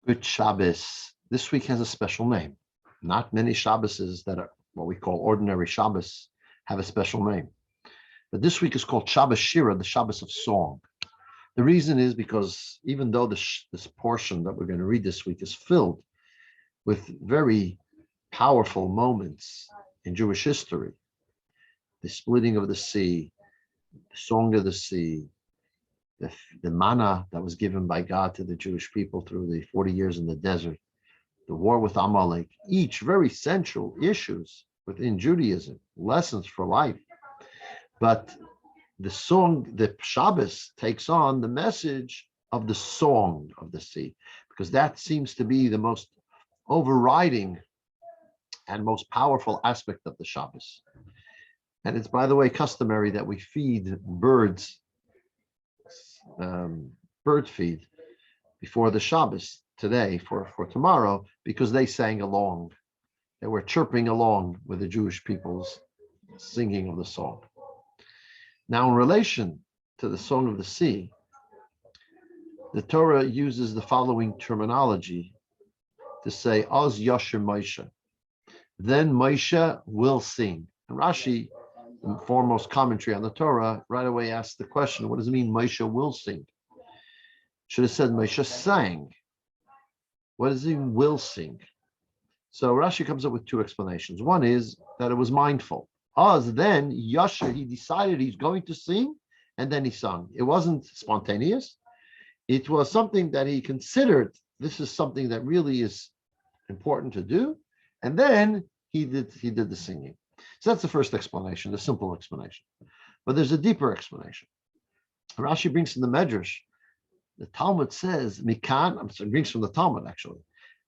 Good Shabbos. This week has a special name. Not many Shabbases that are what we call ordinary Shabbos have a special name. But this week is called Shabbos Shira, the Shabbos of song. The reason is because even though this portion that we're going to read this week is filled with very powerful moments in Jewish history, the splitting of the sea, the song of the sea, the manna that was given by God to the Jewish people through the 40 years in the desert, the war with Amalek, each very central issues within Judaism, lessons for life. But the song, the Shabbos takes on the message of the song of the sea, because that seems to be the most overriding and most powerful aspect of the Shabbos. And it's, by the way, customary that we feed birds, bird feed before the Shabbos today for tomorrow, because they sang along. They were chirping along with the Jewish people's singing of the song. Now, in relation to the Song of the Sea, the Torah uses the following terminology to say, Oz Yasher Moshe. Then Moshe will sing. And Rashi, the foremost commentary on the Torah, right away asks the question, what does it mean Moshe will sing? Should have said Moshe sang. What does it mean will sing? So Rashi comes up with two explanations. One is that it was mindful. Oz, then Yasher, he decided he's going to sing, and then he sung. It wasn't spontaneous. It was something that he considered, this is something that really is important to do, and then he did the singing. So that's the first explanation, the simple explanation. But there's a deeper explanation. Rashi brings from the Medrash. The Talmud says, Mikan, it brings from the Talmud actually.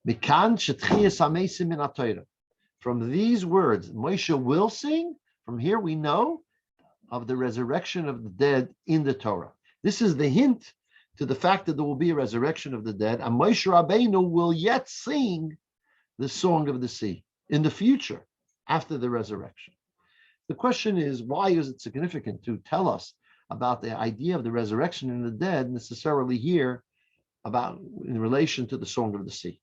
Mikan shetchiyas hamesim min haTorah. From these words, Moshe will sing. From here we know of the resurrection of the dead in the Torah. This is the hint to the fact that there will be a resurrection of the dead, and Moshe Rabbeinu will yet sing the song of the sea in the future, after the resurrection. The question is, why is it significant to tell us about the idea of the resurrection in the dead necessarily here about in relation to the song of the sea?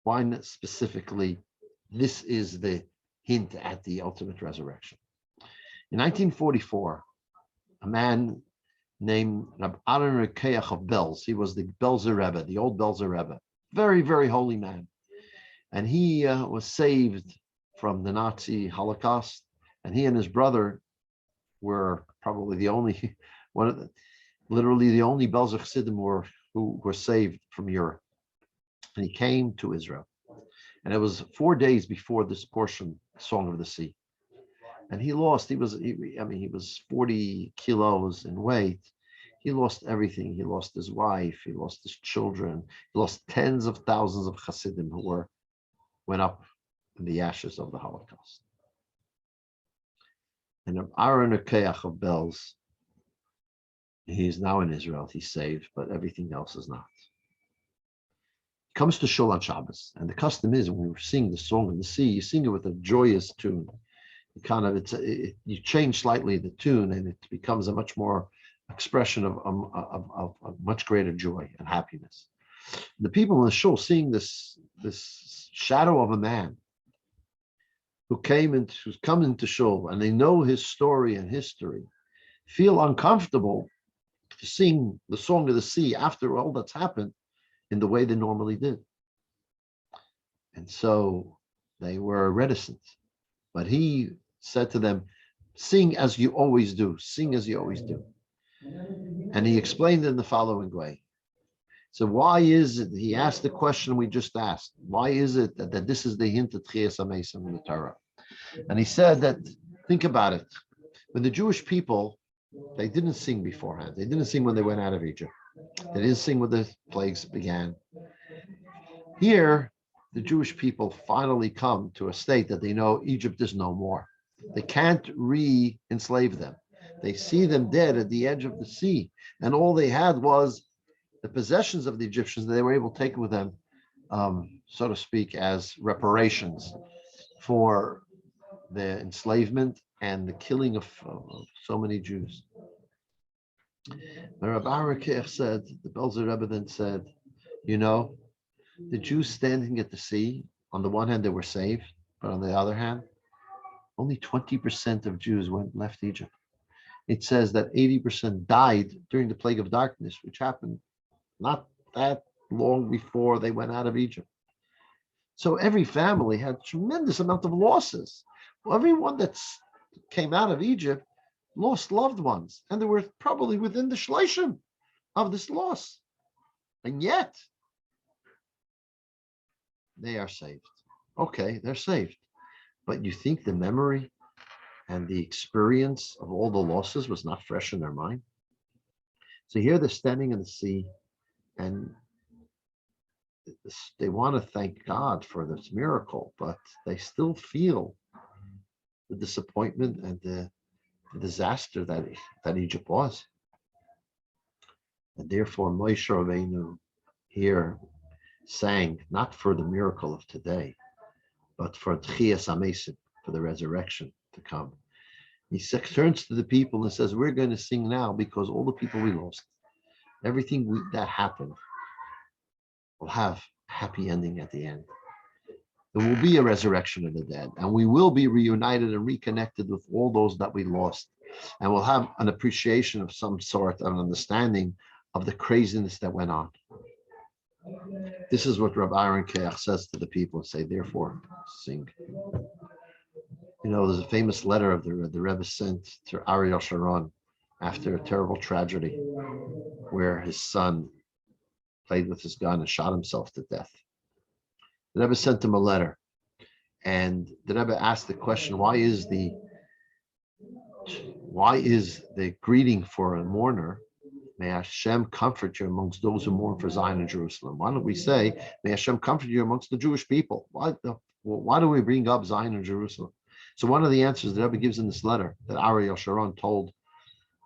Why not specifically this is the hint at the ultimate resurrection? In 1944, a man named Rabbi Nochum of Belz, he was the Belzer Rebbe, the old Belzer Rebbe, very, very holy man. And he was saved from the Nazi Holocaust, and he and his brother were probably the only literally the only Belzer Chassidim who were saved from Europe. And he came to Israel, and it was 4 days before this portion, Song of the Sea. And he lost. He was 40 kilos in weight. He lost everything. He lost his wife. He lost his children. He lost tens of thousands of Chassidim who went up in the ashes of the Holocaust. And Aaron Akeach of Belz, he's now in Israel. He's saved, but everything else is not. He comes to Shul on Shabbos, and the custom is when we sing the Song of the Sea, you sing it with a joyous tune. You change slightly the tune, and it becomes a much more expression of much greater joy and happiness. The people in the shul seeing this shadow of a man who's come into shul, and they know his story and history, feel uncomfortable to sing the Song of the Sea after all that's happened in the way they normally did. And so they were reticent. But he said to them, sing as you always do, sing as you always do. And he explained it in the following way. So why is it, he asked the question we just asked, why is it that this is the hint of Tchias HaMesim in the Torah? And he said that, think about it, when the Jewish people, they didn't sing beforehand. They didn't sing when they went out of Egypt. They didn't sing when the plagues began. Here, the Jewish people finally come to a state that they know Egypt is no more. They can't re-enslave them. They see them dead at the edge of the sea, and all they had was the possessions of the Egyptians that they were able to take with them, so to speak, as reparations for the enslavement and the killing of so many Jews. The Rabbi Nochum said, the Belzer Rebbe then said, you know, The Jews standing at the sea, on the one hand, they were saved, but on the other hand, only 20% of Jews left Egypt. It says that 80% died during the plague of darkness, which happened not that long before they went out of Egypt. So every family had a tremendous amount of losses. Well, everyone that came out of Egypt lost loved ones, and they were probably within the shleishim of this loss. And yet, they are saved. Okay, they're saved. But you think the memory and the experience of all the losses was not fresh in their mind? So here they're standing in the sea, and they want to thank God for this miracle, but they still feel the disappointment and the disaster that Egypt was. And therefore, Moshe Rabbeinu here sang not for the miracle of today, but for Tchias Amesim, for the resurrection to come. He turns to the people and says, we're going to sing now because all the people we lost, everything that happened will have a happy ending at the end. There will be a resurrection of the dead, and we will be reunited and reconnected with all those that we lost. And we'll have an appreciation of some sort, an understanding of the craziness that went on. This is what Rabbi Aaron Keach says to the people, say, therefore, sing. You know, there's a famous letter of the Rebbe sent to Ariel Sharon after a terrible tragedy where his son played with his gun and shot himself to death. The Rebbe sent him a letter, and the Rebbe asked the question, why is the greeting for a mourner, may Hashem comfort you amongst those who mourn for Zion and Jerusalem? Why don't we say, may Hashem comfort you amongst the Jewish people? Why do we bring up Zion and Jerusalem? So one of the answers the Rebbe gives in this letter that Ariel Sharon told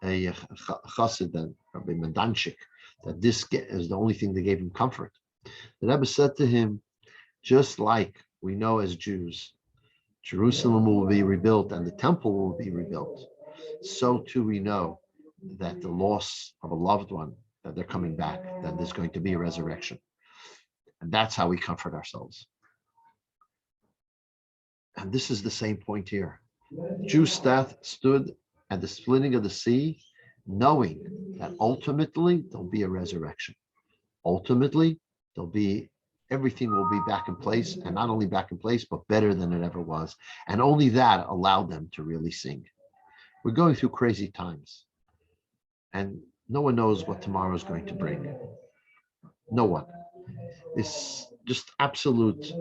a chassid, Rabbi Mendanchik, that this is the only thing that gave him comfort. The Rebbe said to him, just like we know as Jews, Jerusalem will be rebuilt and the temple will be rebuilt, so too we know that the loss of a loved one, that they're coming back, that there's going to be a resurrection. And that's how we comfort ourselves. And this is the same point here. Jews stood at the splitting of the sea, knowing that ultimately there'll be a resurrection. Ultimately, everything will be back in place, and not only back in place, but better than it ever was. And only that allowed them to really sing. We're going through crazy times, and no one knows what tomorrow is going to bring. No one. It's just absolute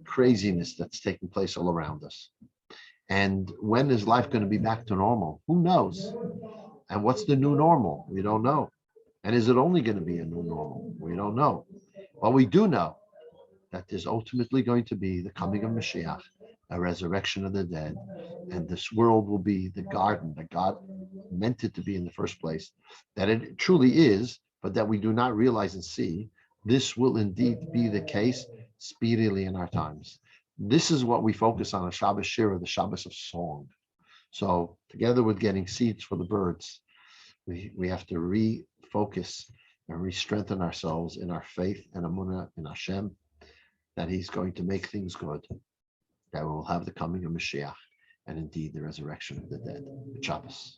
craziness that's taking place all around us. And when is life going to be back to normal? Who knows? And what's the new normal? We don't know. And is it only going to be a new normal? We don't know. But we do know that there's ultimately going to be the coming of Mashiach, a resurrection of the dead, and this world will be the garden that God meant it to be in the first place, that it truly is, but that we do not realize and see. This will indeed be the case speedily in our times. This is what we focus on Shabbos Shira, the Shabbos of song. So together with getting seeds for the birds, we have to refocus and re-strengthen ourselves in our faith and Amunah in Hashem, that He's going to make things good, that we will have the coming of Mashiach, and indeed the resurrection of the dead. Shabbos.